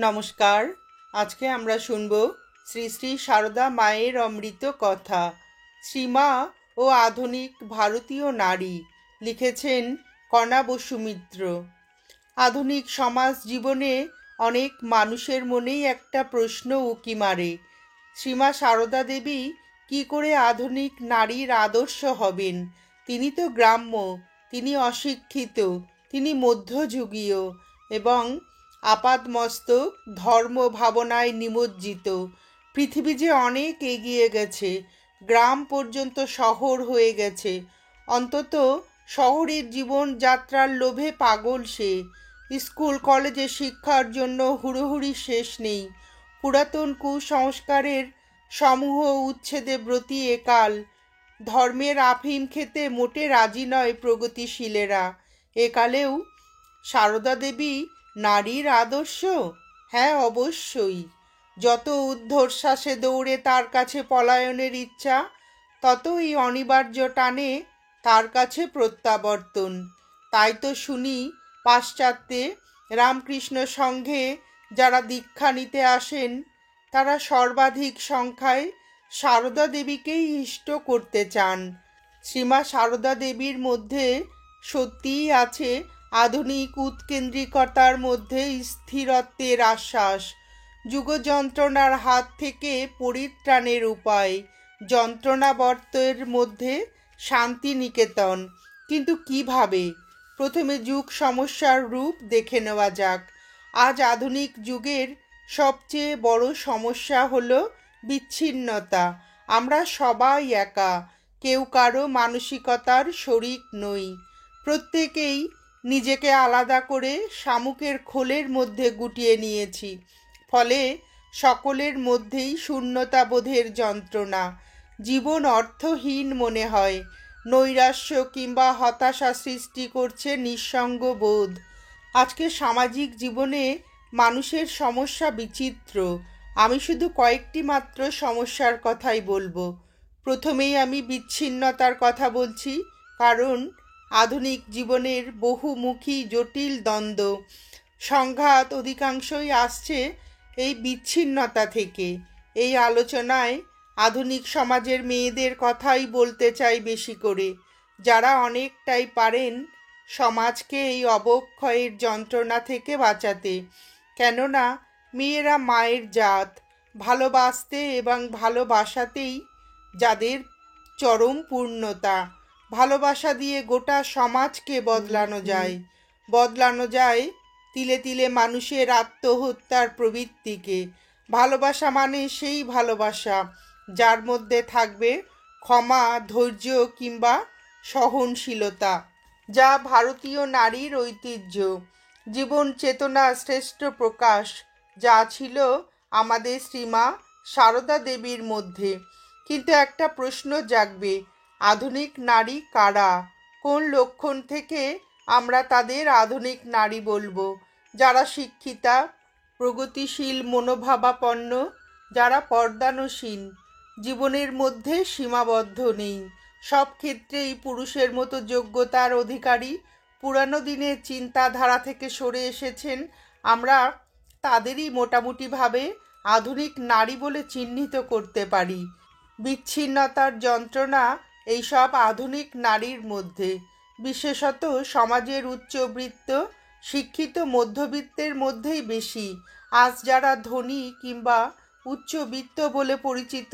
নমস্কার। আজকে আমরা শুনব শ্রী শ্রী সারদা মায়ের অমৃত কথা। শ্রীমা ও আধুনিক ভারতীয় নারী, লিখেছেন কণা বসু মিত্র। আধুনিক সমাজ জীবনে অনেক মানুষের মনেই একটা প্রশ্ন উকি মারে, শ্রীমা সারদা দেবী কি করে আধুনিক নারীর আদর্শ হবেন? তিনি তো গ্রাম্য, তিনি অশিক্ষিত, তিনি মধ্যযুগীয় এবং আপাদমস্তক ধর্ম ভাবনায় নিমজ্জিত। পৃথিবী যে অনেক এগিয়ে গেছে, গ্রাম পর্যন্ত শহর হয়ে গেছে। অন্তত শহরের জীবনযাত্রার লোভে পাগল সে। স্কুল কলেজে শিক্ষার জন্য হুড়োহুড়ি শেষ নেই। পুরাতন কুসংস্কারের সমূহ উচ্ছেদে ব্রতী একাল। ধর্মের আফিম খেতে মোটে রাজি নয় প্রগতিশীলেরা। একালেও সারদা দেবী নারীর আদর্শ? হ্যাঁ, অবশ্যই। যত ঊর্ধ্বশ্বাসে দৌড়ে তার কাছে পলায়নের ইচ্ছা, ততই অনিবার্য টানে তার কাছে প্রত্যাবর্তন। তাই তো শুনি পাশ্চাত্যে রামকৃষ্ণ সংঘে যারা দীক্ষা নিতে আসেন, তারা সর্বাধিক সংখ্যায় সারদা দেবীকেই ইষ্ট করতে চান। শ্রীমা সারদা দেবীর মধ্যে সত্যিই আছে আধুনিক উৎকেন্দ্রিকতার মধ্যে স্থিরত্বের আশ্বাস, যুগযন্ত্রণার হাত থেকে পরিত্রাণের উপায়, যন্ত্রণাবর্তের মধ্যে শান্তি নিকেতন। কিন্তু কিভাবে? প্রথমে যুগ সমস্যার রূপ দেখে নেওয়া যাক। আজ আধুনিক যুগের সবচেয়ে বড় সমস্যা হলো বিচ্ছিন্নতা। আমরা সবাই একা, কেউ কারো মানসিকতার শরিক নই। প্রত্যেকেই নিজেকে আলাদা করে শামুকের খোলের মধ্যে গুটিয়ে নিয়েছি। ফলে সকলের মধ্যেই শূন্যতাবোধের যন্ত্রণা। জীবন অর্থহীন মনে হয়। নৈরাশ্য কিংবা হতাশা সৃষ্টি করছে নিঃসঙ্গ বোধ। আজকে সামাজিক জীবনে মানুষের সমস্যা বিচিত্র। আমি শুধু কয়েকটি মাত্র সমস্যার কথাই বলবো। প্রথমেই আমি বিচ্ছিন্নতার কথা বলছি, কারণ আধুনিক জীবনের বহুমুখী জটিল দ্বন্দ্ব, সংঘাত অধিকাংশই আসছে এই বিচ্ছিন্নতা থেকে। এই আলোচনায় আধুনিক সমাজের মেয়েদের কথাই বলতে চাই বেশি করে, যারা অনেকটাই পারেন সমাজকে এই অবক্ষয়ের যন্ত্রণা থেকে বাঁচাতে। কেননা মেয়েরা মায়ের জাত, ভালোবাসতে এবং ভালোবাসাতেই যাদের চরম পূর্ণতা। ভালোবাসা দিয়ে গোটা সমাজকে বদলানো যায় তিলে তিলে মানুষের আত্মহত্যার প্রবৃত্তিকে। ভালোবাসা মানে সেই ভালোবাসা যার মধ্যে থাকবে ক্ষমা, ধৈর্য কিংবা সহনশীলতা, যা ভারতীয় নারীর ঐতিহ্য, জীবন চেতনা শ্রেষ্ঠ প্রকাশ, যা ছিল আমাদের শ্রীমা সারদা দেবীর মধ্যে। কিন্তু একটা প্রশ্ন জাগবে, আধুনিক নারী কারা? কোন লক্ষণ থেকে আমরা তাদের আধুনিক নারী বলবো? যারা শিক্ষিতা, প্রগতিশীল মনোভাবাপন্ন, যারা পর্দানসীন, জীবনের মধ্যে সীমাবদ্ধ নেই, সব ক্ষেত্রেই পুরুষের মতো যোগ্যতার অধিকারী, পুরানো দিনের চিন্তাধারা থেকে সরে এসেছেন। আমরা তাদেরই মোটামুটিভাবে আধুনিক নারী বলে চিহ্নিত করতে পারি। বিচ্ছিন্নতার যন্ত্রণা এইসব আধুনিক নারীর মধ্যে, বিশেষত সমাজের উচ্চবিত্ত শিক্ষিত মধ্যবিত্তের মধ্যেই বেশি। আজ যারা ধনী কিংবা উচ্চবিত্ত বলে পরিচিত,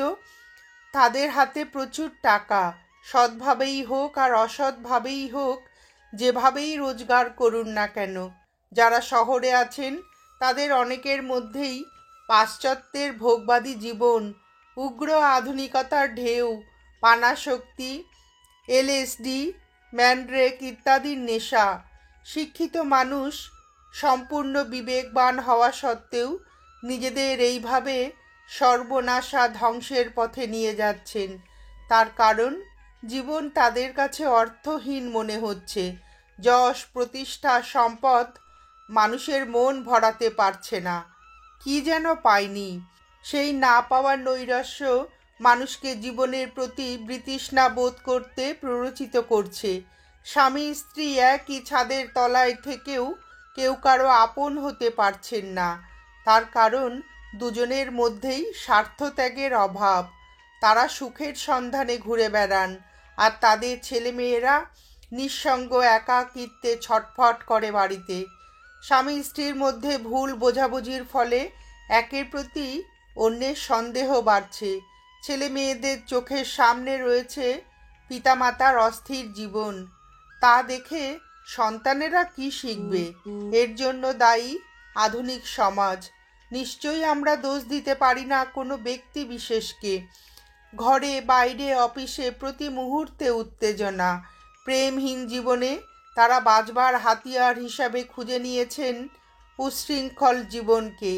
তাদের হাতে প্রচুর টাকা। সৎভাবেই হোক আর অসৎভাবেই হোক, যেভাবেই রোজগার করুন না কেন, যারা শহরে আছেন তাদের অনেকের মধ্যেই পাশ্চাত্যের ভোগবাদী জীবন, উগ্র আধুনিকতার ঢেউ, পানাশক্তি, এলএসডি, ম্যান্ড্রেক ইত্যাদির নেশা। শিক্ষিত মানুষ সম্পূর্ণ বিবেকবান হওয়া সত্ত্বেও নিজেদের এইভাবে সর্বনাশা ধ্বংসের পথে নিয়ে যাচ্ছেন। তার কারণ জীবন তাদের কাছে অর্থহীন মনে হচ্ছে। যশ, প্রতিষ্ঠা, সম্পদ মানুষের মন ভরাতে পারছে না। কি যেন পায়নি। সেই না পাওয়ার নৈরাশ্য মানুষকে জীবনের প্রতি বিতৃষ্ণা বোধ করতে প্ররোচিত করছে। স্বামী স্ত্রী একই ছাদের তলায় থেকেও কেউ কারো আপন হতে পারছেন না। তার কারণ দুজনের মধ্যেই স্বার্থত্যাগের অভাব। তারা সুখের সন্ধানে ঘুরে বেড়ান, আর তাদের ছেলেমেয়েরা নিঃসঙ্গ একাকিত্বে ছটফট করে বাড়িতে। স্বামী স্ত্রীর মধ্যে ভুল বোঝাবুঝির ফলে একের প্রতি অন্যের সন্দেহ বাড়ছে। ছেলে মেয়েদের চোখের সামনে রয়েছে পিতামাতার অস্থির জীবন। তা দেখে সন্তানেরা কি শিখবে? এর জন্য দায়ী আধুনিক সমাজ। নিশ্চয়ই আমরা দোষ দিতে পারি না কোনো ব্যক্তি বিশেষকে। ঘরে বাইরে অফিসে প্রতি মুহূর্তে উত্তেজনা। প্রেমহীন জীবনে তারা বাঁচবার হাতিয়ার হিসাবে খুঁজে নিয়েছেন উচ্ছৃঙ্খল জীবনকে।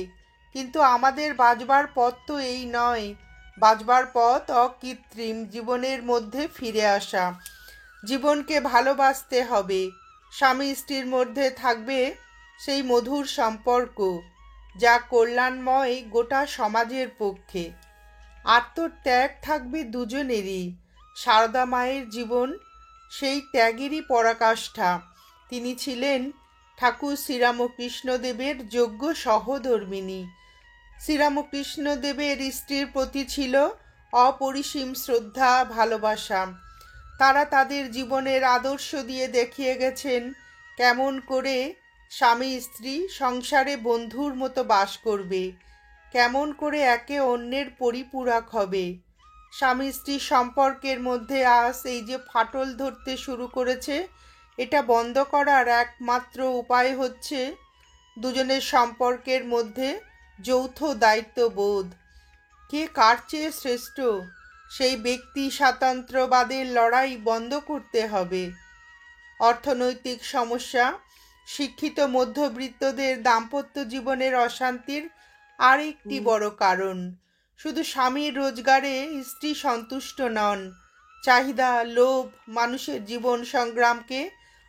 কিন্তু আমাদের বাঁচবার পথ তো এই নয়। বাঁচবার পথ অকৃত্রিম জীবনের মধ্যে ফিরে আসা। জীবনকে ভালোবাসতে হবে। স্বামী স্ত্রীর মধ্যে থাকবে সেই মধুর সম্পর্ক, যা কল্যাণময় গোটা সমাজের পক্ষে। আত্মত্যাগ থাকবে দুজনেরই। সারদা মায়ের জীবন সেই ত্যাগেরই পরাকাষ্ঠা। তিনি ছিলেন ঠাকুর শ্রীরামকৃষ্ণদেবের যোগ্য সহধর্মিণী। শ্রীরামকৃষ্ণদেবের স্ত্রীর প্রতি ছিল অপরিসীম শ্রদ্ধা, ভালোবাসা। তারা তাদের জীবনের আদর্শ দিয়ে দেখিয়ে গেছেন কেমন করে স্বামী স্ত্রী সংসারে বন্ধুর মতো বাস করবে, কেমন করে একে অন্যের পরিপূরক হবে। স্বামী স্ত্রী সম্পর্কের মধ্যে আজ এই যে ফাটল ধরতে শুরু করেছে, এটা বন্ধ করার একমাত্র উপায় হচ্ছে দুজনের সম্পর্কের মধ্যে যৌথ দায়িত্ববোধ। কে কার চেয়ে শ্রেষ্ঠ, সেই ব্যক্তি স্বাতন্ত্র্যবাদের লড়াই বন্ধ করতে হবে। অর্থনৈতিক সমস্যা শিক্ষিত মধ্যবিত্তদের দাম্পত্য জীবনের অশান্তির আরেকটি বড় কারণ। শুধু স্বামীর রোজগারে স্ত্রী সন্তুষ্ট নন। চাহিদা, লোভ মানুষের জীবন সংগ্রামকে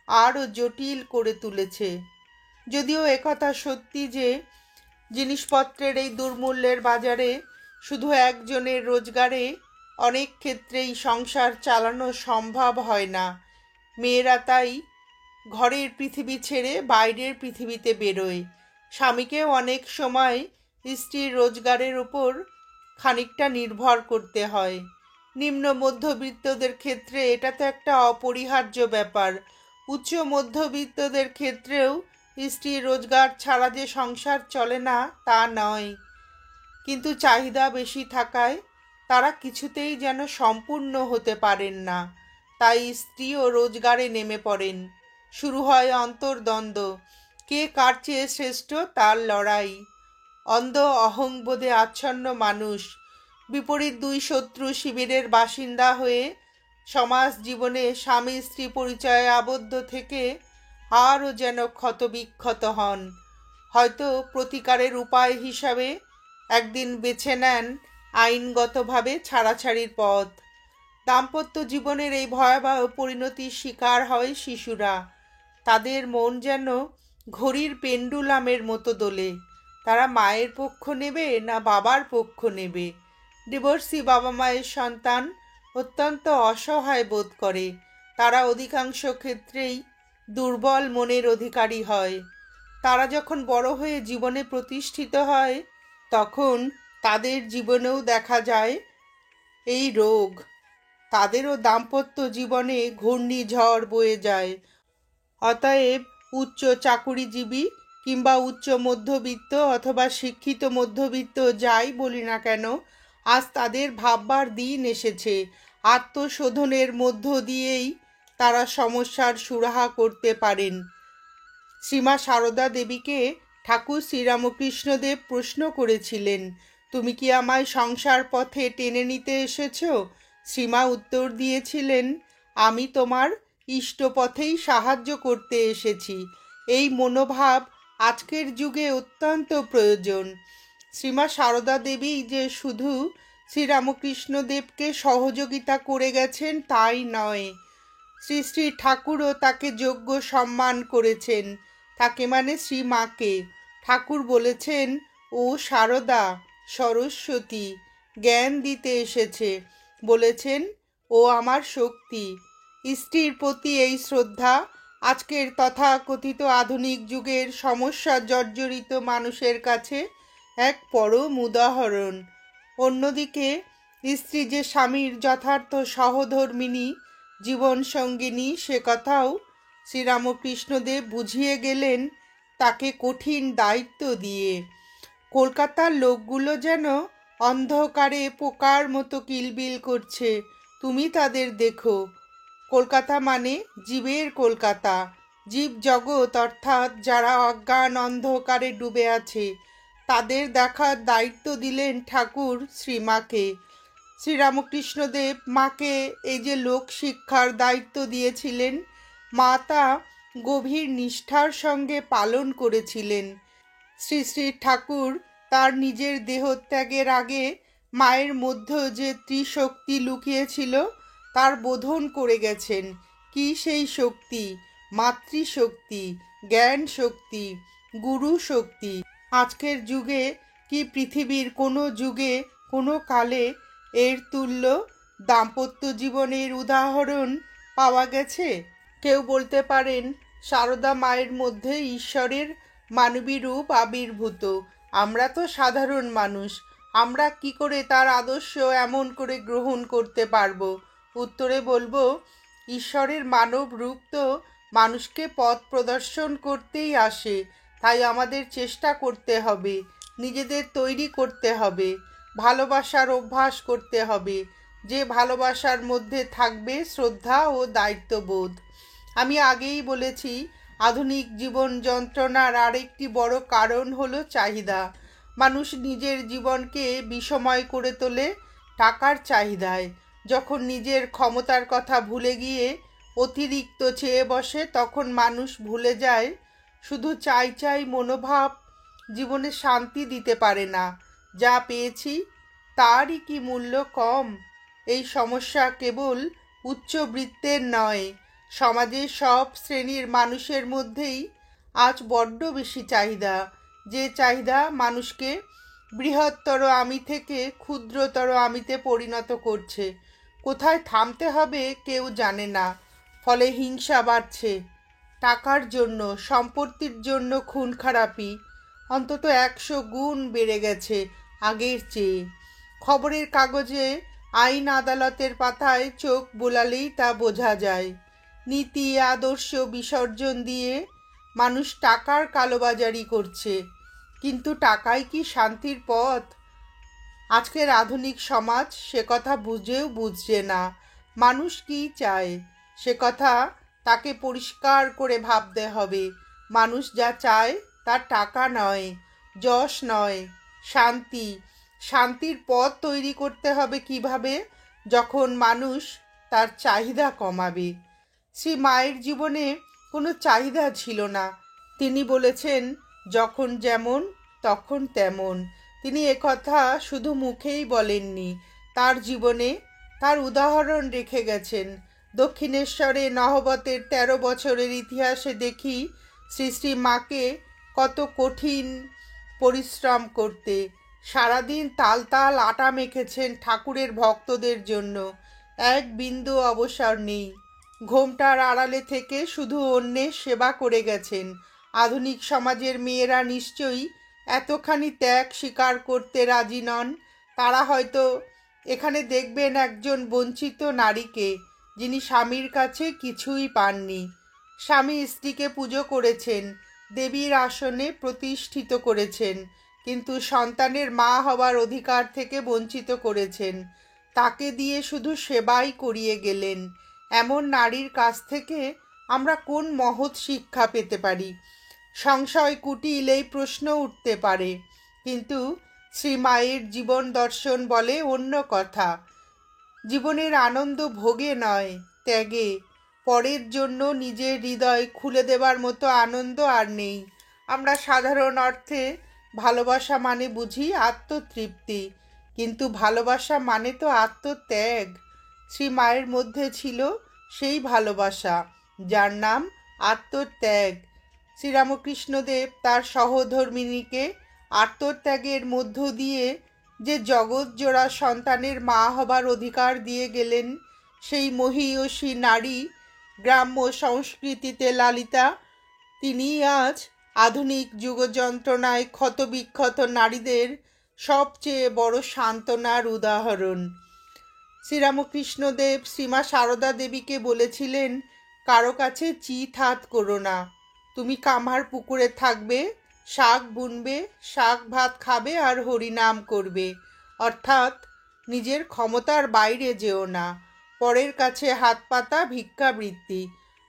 আরও জটিল করে তুলেছে। যদিও একথা সত্যি যে জিনিসপত্রের এই দুর্মূল্যের বাজারে শুধু একজনের রোজগারে অনেক ক্ষেত্রেই সংসার চালানো সম্ভব হয় না। মেয়েরা তাই ঘরের পৃথিবী ছেড়ে বাইরের পৃথিবীতে বেরোয়। স্বামীকেও অনেক সময় স্ত্রীর রোজগারের উপর খানিকটা নির্ভর করতে হয়। নিম্ন মধ্যবিত্তদের ক্ষেত্রে এটা তো একটা অপরিহার্য ব্যাপার। উচ্চ মধ্যবিত্তদের ক্ষেত্রেও স্ত্রীর রোজগার ছাড়া যে সংসার চলে না তা নয়, কিন্তু চাহিদা বেশি থাকায় তারা কিছুতেই যেন সম্পূর্ণ হতে পারেন না। তাই স্ত্রীও রোজগারে নেমে পড়েন। শুরু হয় অন্তর্দ্বন্দ্ব। কে কার চেয়ে শ্রেষ্ঠ তার লড়াই। অন্ধ অহংবোধে আচ্ছন্ন মানুষ বিপরীত দুই শত্রু শিবিরের বাসিন্দা হয়ে সমাজ জীবনে স্বামী স্ত্রী পরিচয়ে আবদ্ধ থেকে আরও যেন ক্ষতবিক্ষত হন। হয়তো প্রতিকারের উপায় হিসাবে একদিন বেছে নেন আইনগতভাবে ছাড়াছাড়ির পথ। দাম্পত্য জীবনের এই ভয়াবহ পরিণতির শিকার হয় শিশুরা। তাদের মন যেন ঘড়ির পেন্ডুলামের মতো দোলে। তারা মায়ের পক্ষ নেবে না বাবার পক্ষ নেবে। ডিভোর্সি বাবা মায়ের সন্তান অত্যন্ত অসহায় বোধ করে। তারা অধিকাংশ ক্ষেত্রেই দুর্বল মনের অধিকারী হয়। তারা যখন বড় হয়ে জীবনে প্রতিষ্ঠিত হয়, তখন তাদের জীবনেও দেখা যায় এই রোগ। তাদেরও দাম্পত্য জীবনে ঘূর্ণিঝড় বয়ে যায়। অতএব উচ্চ চাকুরিজীবী কিংবা উচ্চ মধ্যবিত্ত অথবা শিক্ষিত মধ্যবিত্ত যাই বলি না কেন, আজ তাদের ভাববার দিন এসেছে। আত্মশোধনের মধ্য দিয়েই তারা সমস্যার সুরাহা করতে পারেন। শ্রীমা সারদা দেবীকে ঠাকুর শ্রীরামকৃষ্ণদেব প্রশ্ন করেছিলেন, তুমি কি আমায় সংসার পথে টেনে নিতে এসেছ? শ্রীমা উত্তর দিয়েছিলেন, আমি তোমার ইষ্টপথেই সাহায্য করতে এসেছি। এই মনোভাব আজকের যুগে অত্যন্ত প্রয়োজন। শ্রীমা সারদা দেবী যে শুধু শ্রীরামকৃষ্ণদেবকে সহযোগিতা করে গেছেন তাই নয়, শ্রী শ্রী ঠাকুরও তাকে যোগ্য সম্মান করেছেন। তাকে মানে শ্রীমাকে। ঠাকুর বলেছেন, ও সারদা সরস্বতী জ্ঞান দিতে এসেছে। বলেছেন, ও আমার শক্তি। স্ত্রীর প্রতি এই শ্রদ্ধা আজকের তথাকথিত আধুনিক যুগের সমস্যা জর্জরিত মানুষের কাছে এক পরম উদাহরণ। অন্যদিকে স্ত্রী যে স্বামীর যথার্থ সহধর্মিণী জীবনসঙ্গিনী সে কথাও শ্রীরামকৃষ্ণদেব বুঝিয়ে গেলেন তাকে কঠিন দায়িত্ব দিয়ে। কলকাতার লোকগুলো যেন অন্ধকারে পোকার মতো কিলবিল করছে, তুমি তাদের দেখো। কলকাতা মানে জীবের কলকাতা, জীব জগৎ অর্থাৎ যারা অজ্ঞান অন্ধকারে ডুবে আছে তাদের দেখার দায়িত্ব দিলেন ঠাকুর শ্রীমাকে। শ্রীরামকৃষ্ণদেব মাকে এই যে লোক শিক্ষার দায়িত্ব দিয়েছিলেন, মা তা গভীর নিষ্ঠার সঙ্গে পালন করেছিলেন। শ্রী শ্রী ঠাকুর তার নিজের দেহত্যাগের আগে মায়ের মধ্যে যে ত্রিশক্তি লুকিয়েছিল তার বোধন করে গেছেন। কি সেই শক্তি? মাতৃশক্তি, জ্ঞান শক্তি, গুরু শক্তি। আজকের যুগে কি পৃথিবীর কোনো যুগে কোনো কালে এর তুল্য দাম্পত্য জীবনের উদাহরণ পাওয়া গেছে? কেউ বলতে পারেন সারদা মায়ের মধ্যে ঈশ্বরের মানবী রূপ আবির্ভূত। আমরা তো সাধারণ মানুষ, আমরা কি করে তার আদর্শ এমন করে গ্রহণ করতে পারবো? উত্তরে বলবো, ঈশ্বরের মানব রূপ তো মানুষকে পথ প্রদর্শন করতেই আসে। তাই আমাদের চেষ্টা করতে হবে, নিজেদের তৈরি করতে হবে, ভালোবাসার অভ্যাস করতে হবে, যে ভালোবাসার মধ্যে থাকবে শ্রদ্ধা ও দায়িত্ববোধ। আমি আগেই বলেছি, আধুনিক জীবন যন্ত্রণার আরেকটি বড় কারণ হলো চাহিদা। মানুষ নিজের জীবনকে বিষময় করে তোলে টাকার চাহিদায়। যখন নিজের ক্ষমতার কথা ভুলে গিয়ে অতিরিক্ত চেয়ে বসে তখন মানুষ ভুলে যায় শুধু চাই চাই মনোভাব জীবনে শান্তি দিতে পারে না। যা পেয়েছি তারই কি মূল্য কম? এই সমস্যা কেবল উচ্চবৃত্তের নয়, সমাজের সব শ্রেণীর মানুষের মধ্যেই আজ বড্ড বেশি চাহিদা। যে চাহিদা মানুষকে বৃহত্তর আমি থেকে ক্ষুদ্রতর আমিতে পরিণত করছে। কোথায় থামতে হবে কেউ জানে না। ফলে হিংসা বাড়ছে। টাকার জন্য, সম্পত্তির জন্য খুন খারাপি অন্তত 100 গুণ বেড়ে গেছে আগের চেয়ে। খবরের কাগজে, আইন আদালতের পাতায় চোখ বোলালেই তা বোঝা যায়। নীতি আদর্শ বিসর্জন দিয়ে মানুষ টাকার কালোবাজারি করছে। কিন্তু টাকাই কি শান্তির পথ? আজকের আধুনিক সমাজ সে কথা বুঝেও বুঝছে না। মানুষ কি চায় সে কথা তাকে পরিষ্কার করে ভাবতে হবে। মানুষ যা চায় তার টাকা নয়, যশ নয়, শান্তি। শান্তির পথ তৈরি করতে হবে কিভাবে? যখন মানুষ তার চাহিদা কমাবে। শ্রী মায়ের জীবনে কোনো চাহিদা ছিল না। তিনি বলেছেন, যখন যেমন তখন তেমন। তিনি একথা শুধু মুখেই বলেননি, তার জীবনে তার উদাহরণ রেখে গেছেন। দক্ষিণেশ্বরে নহবতের 13 বছরের ইতিহাসে দেখি শ্রী শ্রী মাকে কত কঠিন পরিশ্রম করতে। সারাদিন তাল তাল আটা মেখেছেন ঠাকুরের ভক্তদের জন্য। এক বিন্দু অবসর নেই। ঘোমটার আড়ালে থেকে শুধু অন্যের সেবা করে গেছেন। আধুনিক সমাজের মেয়েরা নিশ্চয়ই এতখানি ত্যাগ স্বীকার করতে রাজি নন। তারা হয়তো এখানে দেখবেন একজন বঞ্চিত নারীকে, যিনি স্বামীর কাছে কিছুই পাননি। স্বামী স্ত্রীকে পুজো করেছেন, দেবীর আসনে প্রতিষ্ঠিত করেছেন, কিন্তু সন্তানের মা হবার অধিকার থেকে বঞ্চিত করেছেন। তাকে দিয়ে শুধু সেবাই করিয়ে গেলেন। এমন নারীর কাছ থেকে আমরা কোন মহৎ শিক্ষা পেতে পারি? সংশয় কুটিল এই প্রশ্ন উঠতে পারে। কিন্তু শ্রীমায়ের জীবন দর্শন বলে অন্য কথা। জীবনের আনন্দ ভোগে নয়, ত্যাগে। পরের জন্য নিজের হৃদয় খুলে দেবার মতো আনন্দ আর নেই। আমরা সাধারণ অর্থে ভালোবাসা মানে বুঝি আত্মতৃপ্তি, কিন্তু ভালোবাসা মানে তো আত্মত্যাগ। শ্রী মায়ের মধ্যে ছিল সেই ভালোবাসা যার নাম আত্মত্যাগ। শ্রীরামকৃষ্ণদেব তার সহধর্মিণীকে আত্মত্যাগের মধ্য দিয়ে যে জগৎজোড়া সন্তানের মা হবার অধিকার দিয়ে গেলেন, সেই মহীয়সী নারী, গ্রাম্য সংস্কৃতিতে লালিতা, তিনি আজ আধুনিক যুগযন্ত্রণায় ক্ষতবিক্ষত নারীদের সবচেয়ে বড় সান্ত্বনার উদাহরণ। শ্রীরামকৃষ্ণদেব শ্রীমা সারদা দেবীকে বলেছিলেন, কারো কাছে চিত হাত করো না, তুমি কামার পুকুরে থাকবে, শাক বুনবে, শাক ভাত খাবে আর হরিনাম করবে। অর্থাৎ নিজের ক্ষমতার বাইরে যেও না, পরের কাছে হাত পাতা ভিক্ষাবৃত্তি।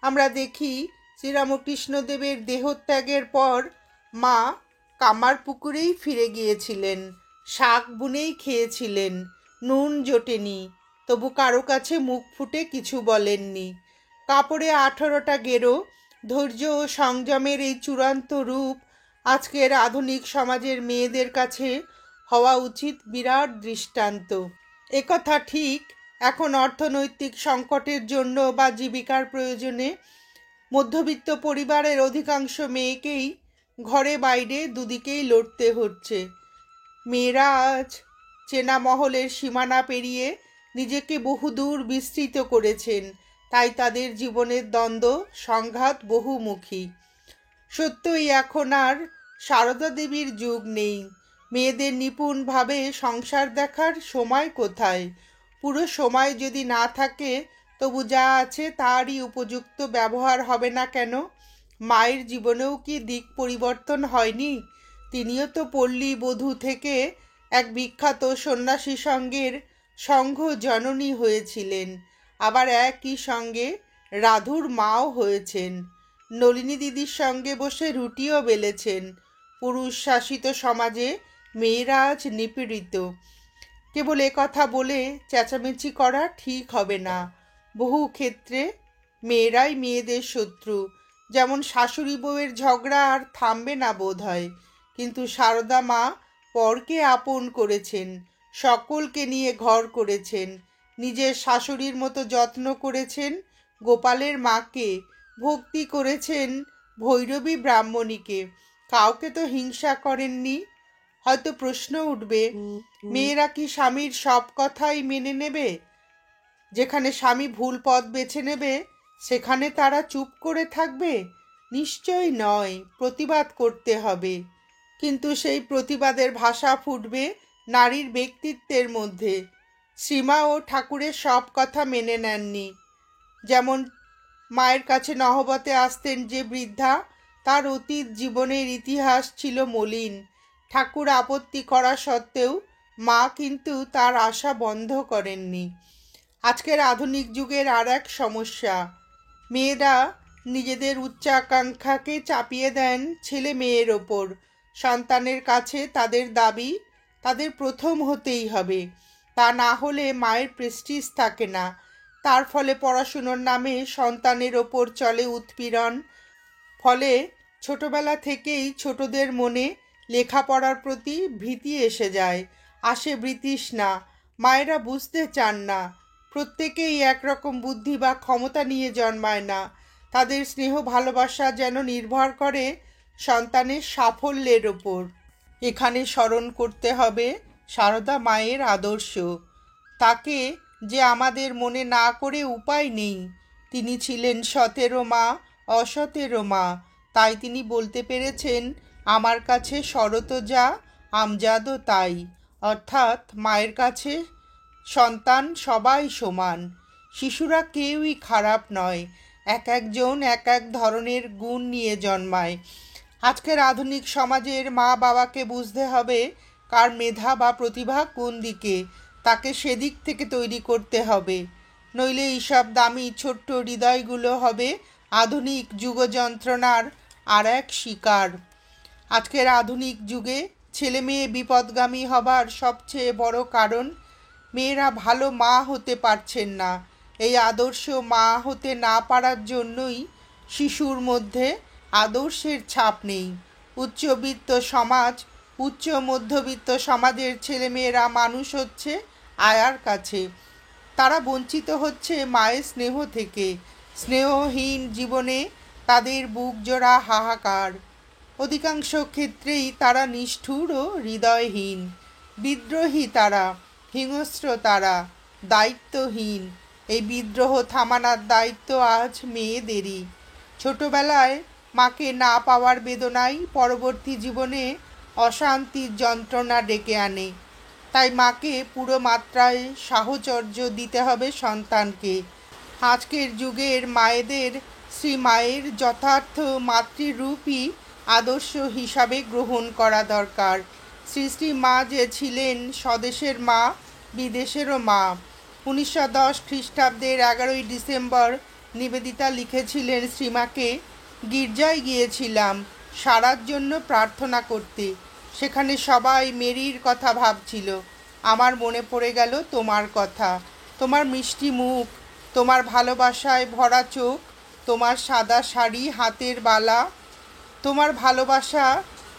আমরা দেখি শ্রীরামকৃষ্ণদেবের দেহত্যাগের পর মা কামার পুকুরেই ফিরে গিয়েছিলেন, শাক বুনেই খেয়েছিলেন, নুন জোটেনি, তবু কারো কাছে মুখ ফুটে কিছু বলেননি। কাপড়ে 18টা গেরো, ধৈর্য ও সংযমের এই চূড়ান্ত রূপ আজকের আধুনিক সমাজের মেয়েদের কাছে হওয়া উচিত বিরাট দৃষ্টান্ত। একথা ঠিক, এখন অর্থনৈতিক সংকটের জন্য বা জীবিকার প্রয়োজনে মধ্যবিত্ত পরিবারের অধিকাংশ মেয়েকেই ঘরে বাইরে দুদিকেই লড়তে হচ্ছে। মেয়েরা আজ চেনা মহলের সীমানা পেরিয়ে নিজেকে বহুদূর বিস্তৃত করেছেন, তাই তাদের জীবনের দ্বন্দ্ব সংঘাত বহুমুখী। সত্যই এখন আর সারদা দেবীর যুগ নেই। মেয়েদের নিপুণভাবে সংসার দেখার সময় কোথায়? পুরো সময় যদি না থাকে, তবু যা আছে তারই উপযুক্ত ব্যবহার হবে না কেন? মায়ের জীবনেও কি দিক পরিবর্তন হয়নি? তিনিও তো পল্লী বধূ থেকে এক বিখ্যাত সন্ন্যাসী সঙ্গের সংঘ জননী হয়েছিলেন, আবার একই সঙ্গে রাধুর মাও হয়েছেন। নলিনী দিদির সঙ্গে বসে রুটিও বেলেছেন। পুরুষ শাসিত সমাজে মেয়েরা আজ নিপীড়িত। কেবল কথা বলে চেঁচামেচি করা ঠিক হবে না। বহু ক্ষেত্রে মেয়েরাই মেয়েদের শত্রু। যেমন শাশুড়ি বউয়ের ঝগড়া আর থামবে না বোধ হয়, কিন্তু সারদা মা পরকে আপন করেছেন, সকলকে নিয়ে ঘর করেছেন, নিজের শাশুড়ির মতো যত্ন করেছেন গোপালের মাকে, ভক্তি করেছেন ভৈরবী ব্রাহ্মণীকে, কাউকে তো হিংসা করেননি। হয়তো প্রশ্ন উঠবে, মেয়েরা কি স্বামীর সব কথাই মেনে নেবে? যেখানে স্বামী ভুল পথ বেছে নেবে সেখানে তারা চুপ করে থাকবে? নিশ্চয়ই নয়, প্রতিবাদ করতে হবে। কিন্তু সেই প্রতিবাদের ভাষা ফুটবে নারীর ব্যক্তিত্বের মধ্যে। শ্রীমা ও ঠাকুরের সব কথা মেনে নেননি। যেমন মায়ের কাছে নহবতে আসতেন যে বৃদ্ধা, তার অতীত জীবনের ইতিহাস ছিল মলিন। ঠাকুর আপত্তি করা সত্ত্বেও মা কিন্তু তার আশা বন্ধ করেননি। আজকের আধুনিক যুগের আর এক সমস্যা, মেয়েরা নিজেদের উচ্চাকাঙ্ক্ষাকে চাপিয়ে দেন ছেলে মেয়ের ওপর। সন্তানের কাছে তাদের দাবি তাদের প্রথম হতেই হবে, তা না হলে মায়ের প্রেস্টিজ থাকে না। তার ফলে পড়াশুনোর নামে সন্তানের ওপর চলে উৎপীড়ন। ফলে ছোটবেলা থেকেই ছোটদের মনে লেখাপড়ার প্রতি ভীতি এসে যায়, আসে বিতৃষ্ণা। মায়েরা বুঝতে চান না, প্রত্যেকেই একরকম বুদ্ধি বা ক্ষমতা নিয়ে জন্মায় না। তাদের স্নেহ ভালোবাসা যেন নির্ভর করে সন্তানের সাফল্যের ওপর। এখানে স্মরণ করতে হবে সারদা মায়ের আদর্শ। তাকে যে আমাদের মনে না করে উপায় নেই। তিনি ছিলেন সতেরো মা, অসতেরো মা, তাই তিনি বলতে পেরেছেন, আমার কাছে শরৎ যা, আমজাদও তাই। অর্থাৎ মায়ের কাছে সন্তান সবাই সমান। শিশুরা কেউই খারাপ নয়, এক একজন এক এক ধরনের গুণ নিয়ে জন্মায়। আজকের আধুনিক সমাজের মা বাবাকে বুঝতে হবে কার মেধা বা প্রতিভা কোন দিকে, তাকে সেদিক থেকে তৈরি করতে হবে। নইলে এইসব দামি ছোট্ট হৃদয়গুলো হবে আধুনিক যুগযন্ত্রণার আর এক শিকার। আজকের আধুনিক যুগে ছেলে মেয়ে বিপদগামী হবার সবচেয়ে বড় কারণ, মেয়েরা ভালো মা হতে পারছেন না। এই আদর্শ মা হতে না পারার জন্যই শিশুর মধ্যে আদর্শের ছাপ নেই। উচ্চবিত্ত সমাজ, উচ্চ মধ্যবিত্ত সমাজের ছেলেমেয়েরা মানুষ হচ্ছে আয়ার কাছে। তারা বঞ্চিত হচ্ছে মায়ের স্নেহ থেকে। স্নেহহীন জীবনে তাদের বুক জোড়া হাহাকার। অধিকাংশ ক্ষেত্রেই তারা নিষ্ঠুর ও হৃদয়হীন। বিদ্রোহী তারা, হিংস্র তারা, দায়িত্বহীন। এই বিদ্রোহ থামানোর দায়িত্ব আজ মেয়েদেরই। ছোটবেলায় মাকে না পাওয়ার বেদনাই পরবর্তী জীবনে অশান্তির যন্ত্রণা ডেকে আনে। তাই মাকে পুরো মাত্রায় সাহচর্য দিতে হবে সন্তানকে। আজকের যুগের মায়েদের শ্রীমায়ের যথার্থ মাতৃরূপই আদর্শ হিসাবে গ্রহণ করা দরকার। শ্রী শ্রী মা যে ছিলেন স্বদেশের মা, বিদেশেরও মা। 1910 খ্রিস্টাব্দের 11ই ডিসেম্বর নিবেদিতা লিখেছিলেন, শ্রীমাকে গির্জায় গিয়েছিলাম সারার জন্য প্রার্থনা করতে। সেখানে সবাই মেরির কথা ভাবছিল। আমার মনে পড়ে গেল তোমার কথা, তোমার মিষ্টি মুখ, তোমার ভালোবাসায় ভরা চোখ, তোমার সাদা শাড়ি, হাতের বালা। তোমার ভালোবাসা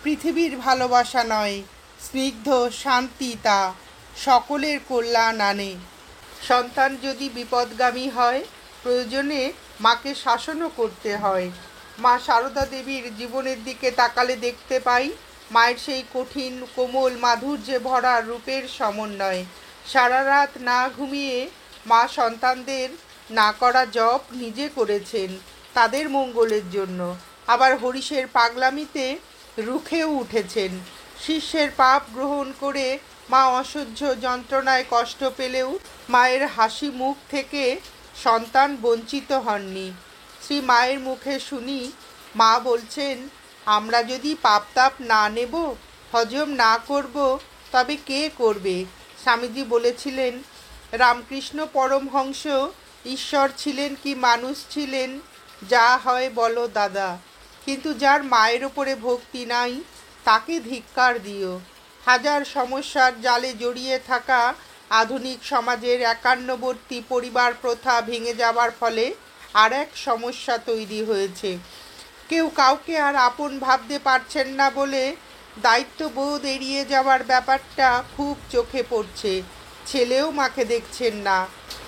পৃথিবীর ভালোবাসা নয়, স্নিগ্ধ শান্তি, তা সকলের কল্যাণ আনে। সন্তান যদি বিপদগামী হয়, প্রয়োজনে মাকে শাসনও করতে হয়। মা সারদা দেবীর জীবনের দিকে তাকালে দেখতে পাই মায়ের সেই কঠিন কোমল মাধুর্যে ভরা রূপের সমন্বয়। সারা রাত না ঘুমিয়ে মা সন্তানদের না করা জপ নিজে করেছেন তাদের মঙ্গলের জন্য। আবার হরিশের পাগলামিতে রুখেও উঠেছেন। শিষ্যের পাপ গ্রহণ করে মা অসহ্য যন্ত্রণায় কষ্ট পেলেও মায়ের হাসি মুখ থেকে সন্তান বঞ্চিত হননি। শ্রী মায়ের মুখে শুনি মা বলছেন, আমরা যদি পাপ তাপ না নেব, হজম না করব, তবে কে করবে? স্বামীজি বলেছিলেন, রামকৃষ্ণ পরমহংস ঈশ্বর ছিলেন কি মানুষ ছিলেন, যা হয় বলো দাদা, কিন্তু যার মায়ের ওপরে ভক্তি নাই তাকে ধিক্কার দিও। হাজার সমস্যার জালে জড়িয়ে থাকা আধুনিক সমাজের একান্নবর্তী পরিবার প্রথা ভেঙে যাওয়ার ফলে আর এক সমস্যা তৈরি হয়েছে। কেউ কাউকে আর আপন ভাবতে পারছেন না বলে দায়িত্ববোধ এড়িয়ে যাওয়ার ব্যাপারটা খুব চোখে পড়ছে। ছেলেও মাকে দেখছেন না,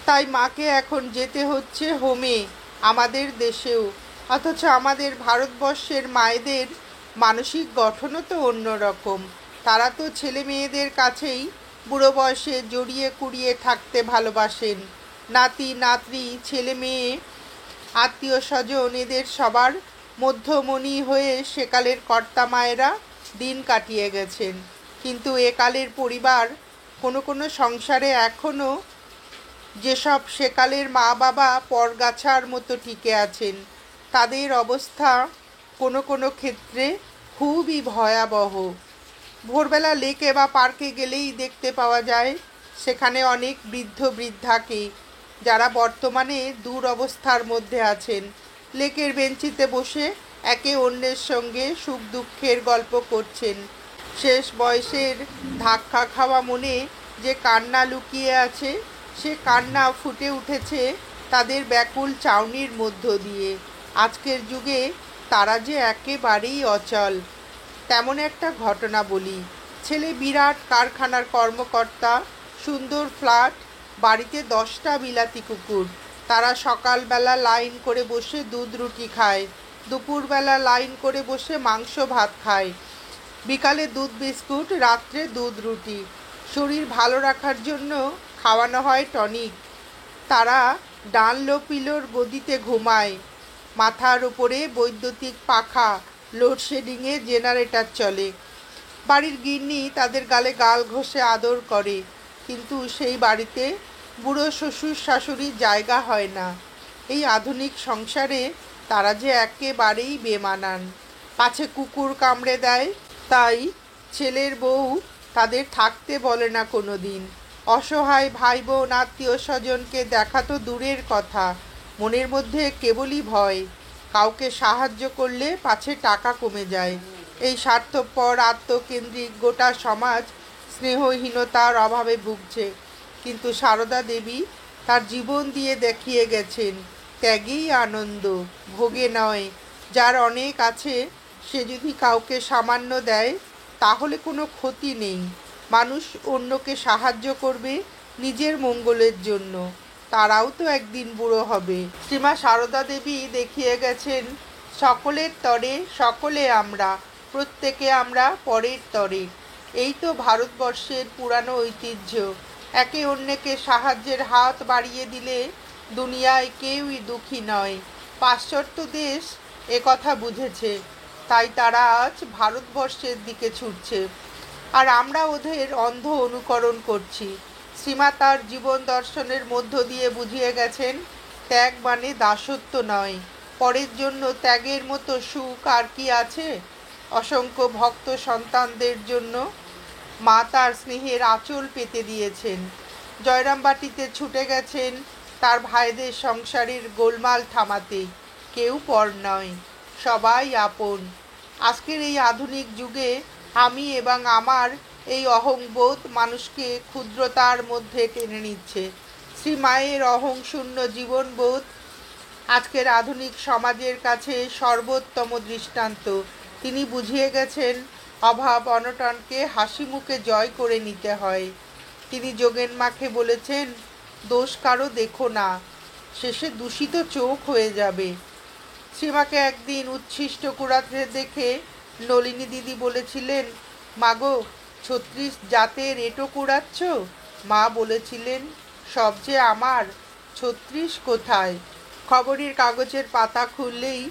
তাই মাকে এখন যেতে হচ্ছে হোমে, আমাদের দেশেও। অথচ আমাদের ভারতবর্ষের মায়েদের মানসিক গঠনও তো অন্যরকম। তারা তো ছেলে মেয়েদের কাছেই বুড়ো বয়সে জড়িয়ে কুড়িয়ে থাকতে ভালোবাসেন। নাতি নাতনি, ছেলে মেয়ে, আত্মীয় স্বজন, এদের সবার মধ্যমণি হয়ে সেকালের কর্তা মায়েরা দিন কাটিয়ে গেছেন। কিন্তু একালের পরিবার, কোনো কোনো সংসারে এখনও যেসব সেকালের মা বাবা পরগাছার মতো টিকে আছেন, তাদের অবস্থা কোনো কোনো ক্ষেত্রে খুবই ভয়াবহ। ভোরবেলা লেকে বা পার্কে গেলেই দেখতে পাওয়া যায় সেখানে অনেক বৃদ্ধ বৃদ্ধাকে, যারা বর্তমানে দুরবস্থার মধ্যে আছেন। লেকের বেঞ্চিতে বসে একে অন্যের সঙ্গে সুখ দুঃখের গল্প করছেন। শেষ বয়সের ধাক্কা খাওয়া মনে যে কান্না লুকিয়ে আছে, সে কান্না ফুটে উঠেছে তাদের ব্যাকুল চাউনির মধ্য দিয়ে। আজকের যুগে তারা যে একেবারেই অচল। তেমন একটা ঘটনা বলি। ছেলে বিরাট কারখানার কর্মকর্তা, সুন্দর ফ্ল্যাট, বাড়িতে 10টা বিলাতি কুকুর। তারা সকালবেলা লাইন করে বসে দুধ রুটি খায়, দুপুরবেলা লাইন করে বসে মাংস ভাত খায়, বিকালে দুধ বিস্কুট, রাত্রে দুধ রুটি। শরীর ভালো রাখার জন্য খাওয়ানো হয় টনিক। তারা ডানলোপিলোর গদিতে ঘুমায়। মাথার ওপরে বৈদ্যুতিক পাখা, লোডশেডিংয়ে জেনারেটর চলে। বাড়ির গিন্নি তাদের গালে গাল ঘষে আদর করে, কিন্তু সেই বাড়িতে বুড়ো শ্বশুর শাশুড়ির জায়গা হয় না। এই আধুনিক সংসারে তারা যে একেবারেই বেমানান। পাছে কুকুর কামড়ে দেয়, তাই ছেলের বউ তাদের থাকতে বলে না কোনো দিন। অসহায় ভাই বোন, আত্মীয় স্বজনকে দেখা তো দূরের কথা, মনের মধ্যে কেবলই ভয়, কাউকে সাহায্য করলে পাছে টাকা কমে যায়। এই স্বার্থপর আত্মকেন্দ্রিক গোটা সমাজ স্নেহহীনতার অভাবে ভুগছে। কিন্তু সারদা দেবী তার জীবন দিয়ে দেখিয়ে গেছেন, ত্যাগেই আনন্দ, ভোগে নয়। যার অনেক আছে সে যদি কাউকে সামান্য দেয় তাহলে কোনো ক্ষতি নেই। মানুষ অন্যকে সাহায্য করবে নিজের মঙ্গলের জন্য, তারাও তো একদিন বুড়ো হবে। শ্রীমা সারদা দেবী দেখিয়ে গেছেন, সকলের তরে সকলে আমরা, প্রত্যেকে আমরা পরের তরে। এই তো ভারতবর্ষের পুরানো ঐতিহ্য। একে অন্যকে সাহায্যের হাত বাড়িয়ে দিলে দুনিয়ায় কেউই দুঃখী নয়। পাশ্চাত্য দেশ এ কথা বুঝেছে, তাই তারা আজ ভারতবর্ষের দিকে ছুটছে, আর আমরা ওদের অন্ধ অনুকরণ করছি। শ্রীমা তার জীবন দর্শনের মধ্য দিয়ে বুঝিয়ে গেছেন, ত্যাগ মানে দাসত্ব নয়। পরের জন্য ত্যাগের মতো সুখ আর কি আছে? অসংখ্য ভক্ত সন্তানদের জন্য মা তার স্নেহের আঁচল পেতে দিয়েছেন। জয়রামবাটিতে ছুটে গেছেন তার ভাইদের সংসারের গোলমাল থামাতে। কেউ পর নয়, সবাই আপন। আজকের এই আধুনিক যুগে আমি এবং আমার এই অহংবোধ মানুষকে ক্ষুদ্রতার মধ্যে টেনে নিচ্ছে। শ্রীমায়ের অহংশূন্য জীবনবোধ আজকের আধুনিক সমাজের কাছে সর্বোত্তম দৃষ্টান্ত। তিনি বুঝিয়ে গেছেন, অভাব অনটনকে হাসি মুখে জয় করে নিতে হয়। তিনি যোগেন মাকে বলেছেন, দোষ কারো দেখো না, শেষে দূষিত চোখ হয়ে যাবে। সীমাকে একদিন উচ্ছিষ্ট কুড়াতে দেখে নলিনী দিদি বলেছিলেন, মাগো, ৩৬ জাতের এঁটো কুড়াচ্ছ? মা বলেছিলেন, সব যে আমার, ৩৬ কোথায়? খবরের কাগজের পাতা খুললেই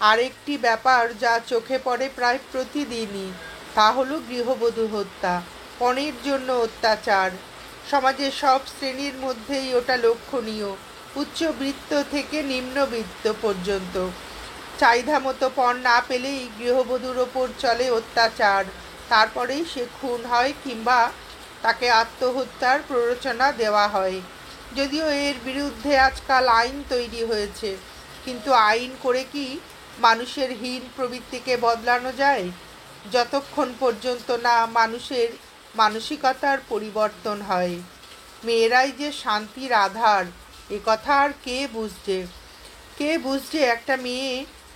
আরেকটি ব্যাপার যা চোখে পড়ে প্রায় প্রতিদিনই, তা হলো গৃহবধূ হত্যা, পণের জন্য অত্যাচার। সমাজের সব শ্রেণীর মধ্যেই ওটা লক্ষণীয়, উচ্চবিত্ত থেকে নিম্নবিত্ত পর্যন্ত। চাহিদা মতো পণ না পেলেই গৃহবধূর ওপর চলে অত্যাচার, তারপরেই সে খুন হয় কিংবা তাকে আত্মহত্যার প্ররোচনা দেওয়া হয়। যদিও এর বিরুদ্ধে আজকাল আইন তৈরি হয়েছে, কিন্তু আইন করে কি মানুষের হীন প্রবৃত্তিকে বদলানো যায়? যতক্ষণ পর্যন্ত না মানুষের মানসিকতার পরিবর্তন হয়। মেয়েরাই যে শান্তির আধার, এ কথা আর কে বুঝছে একটা মেয়ে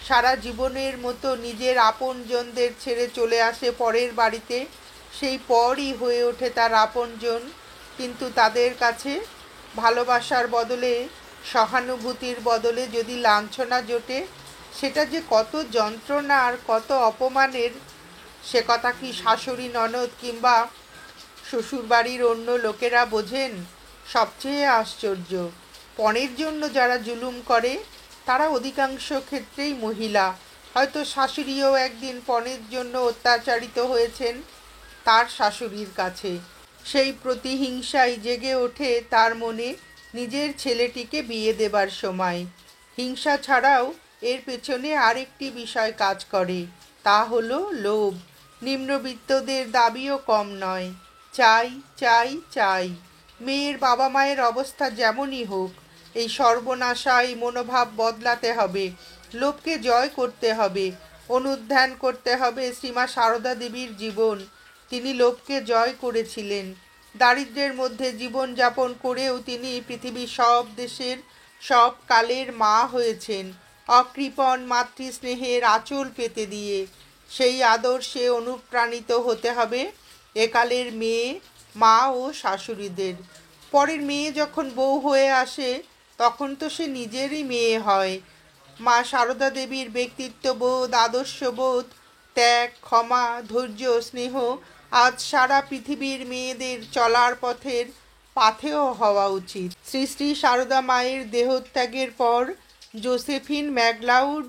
সারা জীবনের মতো নিজের আপনজনদের ছেড়ে চলে আসে পরের বাড়িতে, সেই পরই হয়ে ওঠে তার আপনজন, কিন্তু তাদের কাছে ভালোবাসার বদলে, সহানুভূতির বদলে যদি লাঞ্ছনা জোটে, সেটা যে কত যন্ত্রণা আর কত অপমানের, সে কথা কি শাশুড়ি ননদ কিংবা শ্বশুরবাড়ির অন্য লোকেরা বোঝেন? সবচেয়ে আশ্চর্য, পণের জন্য যারা জুলুম করে তারা অধিকাংশ ক্ষেত্রেই মহিলা। হয়তো শাশুড়িও একদিন পণের জন্য অত্যাচারিত হয়েছেন তার শাশুড়ির কাছে। সেই প্রতিহিংসাই জেগে ওঠে তার মনে নিজের ছেলেটিকে বিয়ে দেবার সময়। হিংসা ছাড়াও এর পেছনে আরেকটি বিষয় কাজ করে, তা হলো লোভ। নিম্নবিত্তদের দাবিও কম নয়, চাই চাই চাই। মেয়ের বাবা মায়ের অবস্থা যেমনই হোক, এই সর্বনাশায় মনোভাব বদলাতে হবে, লোভকে জয় করতে হবে। অনুধ্যান করতে হবে শ্রীমা সারদা দেবীর জীবন। তিনি লোভকে জয় করেছিলেন। দারিদ্র্যের মধ্যে জীবন যাপন করেও তিনি পৃথিবীর সব দেশের সব কালের মা হয়েছেন, অকৃপণ মাতৃস্নেহের আঁচল পেতে দিয়ে। সেই আদর্শে অনুপ্রাণিত হতে হবে একালের মেয়ে, মা ও শাশুড়িদের। পরের মেয়ে যখন বউ হয়ে আসে, তখন তো সে নিজেরই মেয়ে হয়। মা সারদা দেবীর ব্যক্তিত্ববোধ, আদর্শবোধ, ত্যাগ, ক্ষমা, ধৈর্য, স্নেহ আজ সারা পৃথিবীর মেয়েদের চলার পথের পাথেয় হওয়া উচিত। শ্রী শ্রী সারদা মায়ের দেহত্যাগের পর জোসেফিন ম্যাকলাউড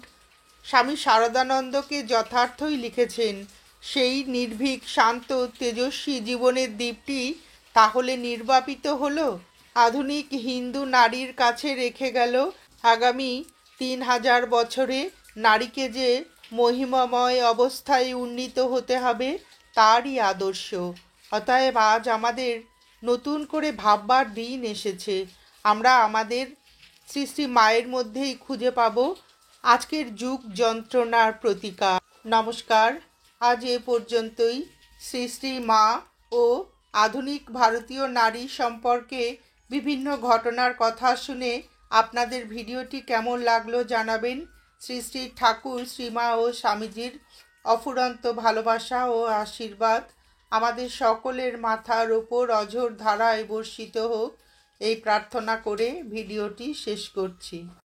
স্বামী শারদানন্দকে যথার্থই লিখেছেন, সেই নির্ভীক, শান্ত, তেজস্বী জীবনের দ্বীপটি তাহলে নির্বাপিত হলো, আধুনিক হিন্দু নারীর কাছে রেখে গেল আগামী ৩,০০০ বছরে নারীকে যে মহিমাময় অবস্থায় উন্নীত হতে হবে তারই আদর্শ। অতএব আজ আমাদের নতুন করে ভাববার দিন এসেছে। আমরা আমাদের শ্রী শ্রী মায়ের মধ্যেই খুঁজে পাব আজকের যুগ যন্ত্রণার প্রতিকার। নমস্কার, আজ এ পর্যন্তই। শ্রী শ্রী মা ও আধুনিক ভারতীয় নারী সম্পর্কে বিভিন্ন ঘটনার কথা শুনে আপনাদের ভিডিওটি কেমন লাগলো জানাবেন। শ্রী শ্রী ঠাকুর, শ্রীমা ও স্বামীজির অফুরন্ত ভালোবাসা ও আশীর্বাদ আমাদের সকলের মাথার ওপর অঝোর ধারায় বর্ষিত হোক, এই প্রার্থনা করে ভিডিওটি শেষ করছি।